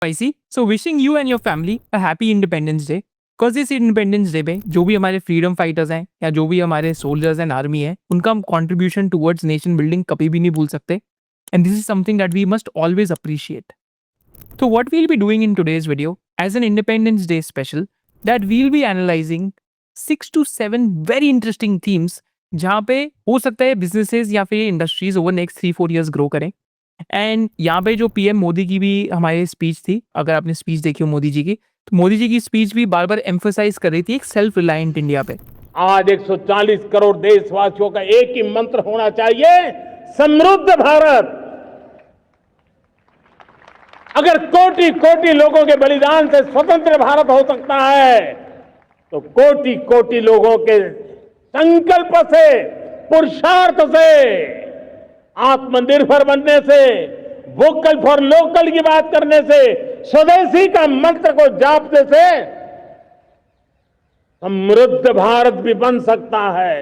spicy. So wishing you and your family a happy Independence Day. Because इस independence day पे जो भी हमारे फ्रीडम फाइटर्स हैं या जो भी हमारे सोल्जर्स एंड आर्मी है उनका हम कॉन्ट्रीब्यूशन टुवर्ड्स नेशन बिल्डिंग कभी भी नहीं भूल सकते and this is something that we must always appreciate. So what we'll be doing in today's video as an Independence Day special that we'll be analyzing 6 to 7 very interesting themes जहाँ पे हो सकता है बिजनेसेस या फिर industries over next 3-4 years grow करें. And यहाँ पे जो पीएम मोदी की भी हमारी स्पीच थी, अगर आपने स्पीच देखी हो मोदी जी की, तो मोदी जी की स्पीच भी बार बार एम्फोसाइज कर रही थी एक सेल्फ रिलायंट इंडिया पे. आज 140 करोड़ देशवासियों का एक ही मंत्र होना चाहिए, समृद्ध भारत. अगर कोटि कोटि लोगों के बलिदान से स्वतंत्र भारत हो सकता है तो कोटि कोटि लोगों के संकल्प से, पुरुषार्थ से, आत्मनिर्भर बनने से, वोकल फॉर लोकल की बात करने से, स्वदेशी का मंत्र को जापने से समृद्ध भारत भी बन सकता है.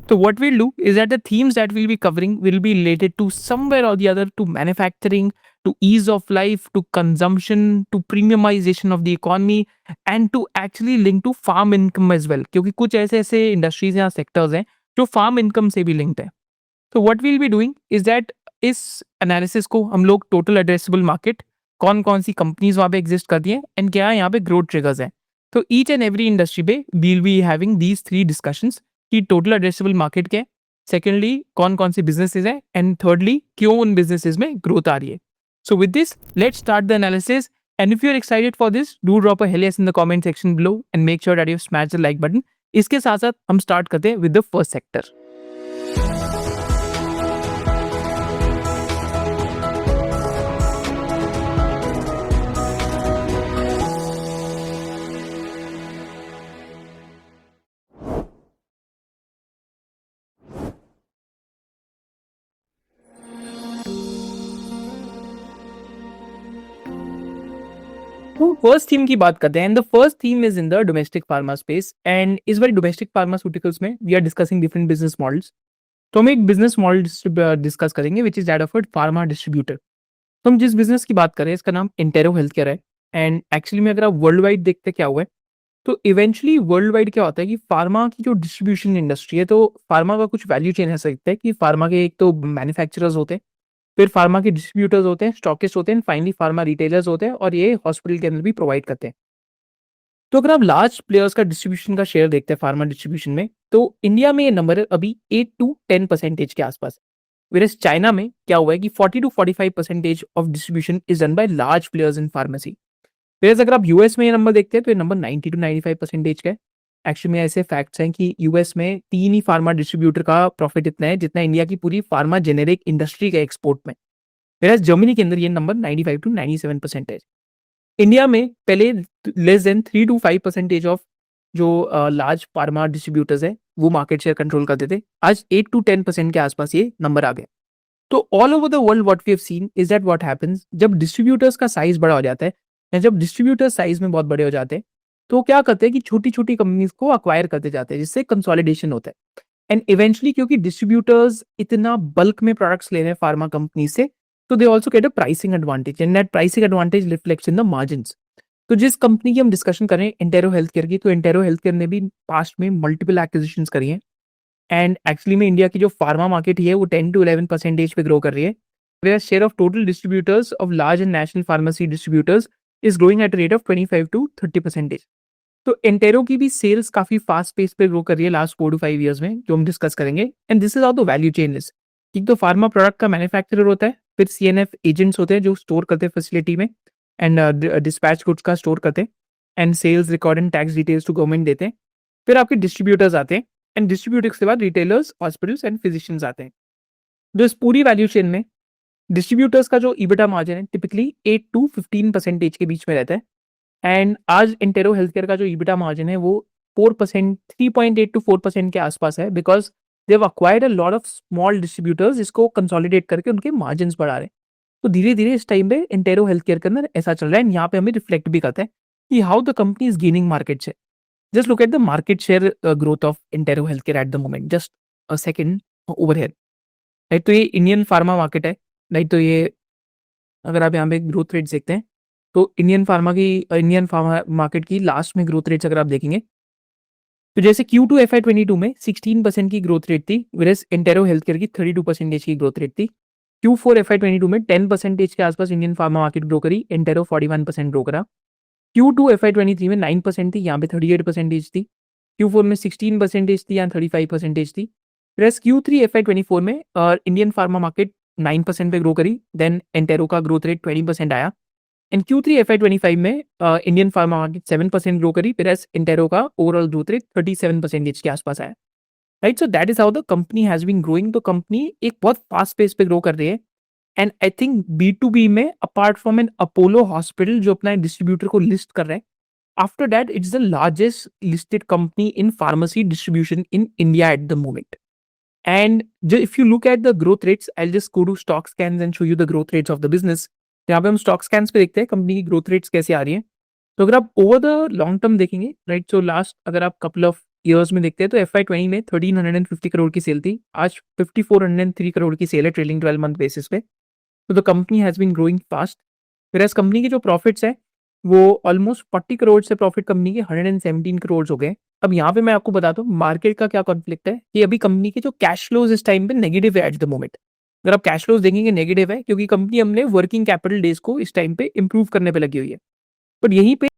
So what we'll do is that the themes that we'll be covering will be related to somewhere or the other to manufacturing, to ease of life, to consumption, to premiumization of the economy and to actually link to farm income as well. क्योंकि कुछ ऐसे ऐसे industries या sectors हैं जो farm income से भी linked है. So what we'll be doing is that इस एनालिसिस को हम लोग टोटल एड्रेसेबल मार्केट, कौन कौन सी कंपनीज वहाँ पे एग्जिस्ट करती हैं एंड क्या यहाँ पे ग्रोथ ट्रिगर्स हैं. तो ईच एंड एवरी इंडस्ट्री पे we'll be having these 3 discussions कि टोटल एड्रेसेबल मार्केट क्या है, सेकेंडली कौन कौन सी बिजनेसेस हैं एंड थर्डली क्यों उन बिजनेसेस में ग्रोथ आ रही है. So with this let's start the analysis and if you are excited for this do drop a hell yes in the comment section below and make sure that you smash the like button. इसके साथ साथ हम start करते हैं with the first sector. तो first theme की बात करते हैं and the first theme is in the domestic pharma space and इस बार डोमेस्टिक फार्मास्यूटिकल्स में we are discussing different business models. तो हम एक बिजनेस मॉडल डिस्कस करेंगे which is that of pharma distributor. तो हम जिस बिजनेस की बात करें इसका नाम इंटेरो हेल्थ केयर है एंड एक्चुअली में अगर आप वर्ल्ड वाइड देखते क्या हुआ है तो इवेंचुअली वर्ल्ड वाइड क्या होता है कि फार्मा की जो डिस्ट्रीब्यूशन इंडस्ट्री है तो फार्मा का कुछ वैल्यू चेन ऐसा सकता है कि फार्मा के एक तो मैन्युफैक्चरर्स होते हैं, फिर फार्मा के डिस्ट्रीब्यूटर्स होते हैं, स्टॉकिस्ट होते हैं, फाइनली फार्मा रिटेलर्स होते हैं और ये हॉस्पिटल के अंदर भी प्रोवाइड करते हैं. तो अगर आप लार्ज प्लेयर्स का डिस्ट्रीब्यूशन का शेयर देखते हैं फार्मा डिस्ट्रीब्यूशन में तो इंडिया में ये नंबर है अभी 8 to 10% के आसपास. वेयरएज चाइना में क्या हुआ है कि 40 to 45% of distribution is done by large players in pharmacy. Whereas अगर आप यूएस में ये नंबर देखते हैं तो ये नंबर 90 to 95% का है. एक्चुअली में ऐसे फैक्ट्स हैं कि यूएस में 3 ही फार्मा डिस्ट्रीब्यूटर का प्रॉफिट इतना है जितना इंडिया की पूरी फार्मा जेनेरिक इंडस्ट्री का एक्सपोर्ट में. वेयरएज जर्मनी के अंदर ये नंबर 95 to 97% है. इंडिया में पहले लेस देन 3 to 5% ऑफ जो लार्ज फार्मा डिस्ट्रीब्यूटर्स है वो मार्केट शेयर कंट्रोल करते थे. आज 8 to 10% के आसपास ये नंबर आ गया. तो all over the world what we have seen is that what happens जब डिस्ट्रीब्यूटर्स का साइज बड़ा हो जाता है या जब डिस्ट्रीब्यूटर्स साइज में बहुत बड़े हो जाते हैं तो क्या करते हैं कि छोटी छोटी कंपनीज को अक्वायर करते जाते हैं जिससे कंसोलिडेशन होता है. एंड इवेंचुअली क्योंकि डिस्ट्रीब्यूटर्स इतना बल्क में प्रोडक्ट्स ले रहे हैं फार्मा कंपनी से तो they also get a pricing advantage and that pricing advantage reflects in the margins. तो जिस कंपनी की हम डिस्कशन करें इंटेरो हेल्थ केयर की, तो इंटेरो हेल्थ केयर ने भी पास्ट में मल्टीपल एक्विजिशंस करी हैं एंड एक्चुअली में इंडिया की जो फार्मा मार्केट है वो 10 to 11% पे ग्रो कर रही है. Where share of total distributors of large and national pharmacy distributors is growing at rate of 25 to 30%. तो इंटेरो की भी सेल्स काफी फास्ट पेस पे ग्रो कर रही है लास्ट 4 to 5 ईयर्स में जो हम डिस्कस करेंगे. And this is how the value chain is. एक तो फार्मा प्रोडक्ट का मैन्युफैक्चरर होता है, फिर सीएनएफ एजेंट्स होते हैं जो स्टोर करते हैं फैसिलिटी में एंड डिस्पैच गुड्स का स्टोर करते हैं and sales record and tax details to government देते हैं. फिर आपके डिस्ट्रीब्यूटर्स आते हैं एंड डिस्ट्रीब्यूटर्स के बाद रिटेलर्स, हॉस्पिटल्स एंड फिजिशियंस आते हैं. तो इस पूरी वैल्यू चेन में डिस्ट्रीब्यूटर्स का जो ईबिटा मार्जिन है टिपिकली 8 to 15% के बीच में रहता है. एंड आज इंटेरो हेल्थ केयर का जो ईबिटा मार्जिन है वो 4%, 3.8 to 4% के आसपास है because they have acquired a lot of small distributors जिसको कंसोलिडेट करके उनके मार्जिन्स बढ़ा रहे हैं. तो धीरे धीरे इस टाइम पे इंटेरो हेल्थ केयर के अंदर ऐसा चल रहा है. यहाँ पे हमें रिफ्लेक्ट भी करता है कि how the company is gaining market share. Just look at the market share growth of intero health care at the moment. Just a second over here. Right, तो ये इंडियन फार्मा मार्केट है. Right, तो ये अगर आप यहाँ पे growth rate देखते हैं तो इंडियन फार्मा मार्केट की लास्ट में ग्रोथ रेट्स अगर आप देखेंगे, तो जैसे Q2 FY22 में 16% की ग्रोथ रेट थी, व्हेरेas एंटेरो हेल्थकेयर की 32% की ग्रोथ रेट थी। Q4 FY22 में 10% के आसपास इंडियन फार्मा मार्केट ग्रो करी, एंटेरो 41% ग्रो करा। Q2 FY23 में 9% थी, यहाँ पे 38% थी। Q4 में 16% थी, यहाँ 35% थी। प्लस Q3 FY24 में इंडियन फार्मा मार्केट 9% पे ग्रो करी, देन एंटेरो का ग्रोथ रेट 20% आया। एंड Q3 FY25 में इंडियन फार्मा मार्केट 7% ग्रो करी, प्लस एंटेरो का ओवरऑल ग्रोथ रेट 37% के आसपास आया। Right, so that is how the company has been growing. तो कंपनी एक बहुत फास्ट पेस पे ग्रो कर रही है। एंड आई थिंक B2B में apart from an Apollo hospital जो अपना डिस्ट्रीब्यूटर को लिस्ट कर रहे हैं, after that it's the largest listed company in pharmacy distribution in India at the moment. And if you look at the growth rates, I'll just go to stock scans and show you the growth rates of the business. यहाँ पे हम stock scans पे देखते हैं company की growth rates कैसे आ रही हैं। तो अगर आप ओवर द लॉन्ग टर्म देखेंगे, राइट, सो लास्ट अगर आप कपल ऑफ ईयर्स में देखते हैं तो FY20 में 1350 करोड़ की सेल थी, आज 5403 करोड़ की सेल है ट्रेलिंग 12 मंथ बेसिस पे। तो the company has been growing fast. फिर एज कंपनी के जो प्रॉफिट्स है वो ऑलमोस्ट 40 करोड़ से प्रॉफिट कंपनी के 117 करोड़ हो गए। अब यहाँ पे मैं आपको बताता हूँ मार्केट का क्या कॉन्फ्लिक्ट है कि अभी कंपनी के जो कैश फ्लोज इस टाइम पे नेगेटिव है एट द मोमेंट। अगर आप कैश फ्लोज देखेंगे नेगेटिव है क्योंकि कंपनी हमने वर्किंग कैपिटल डेज को इस टाइम पे इंप्रूव करने पे लगी हुई है। बट यहीं पे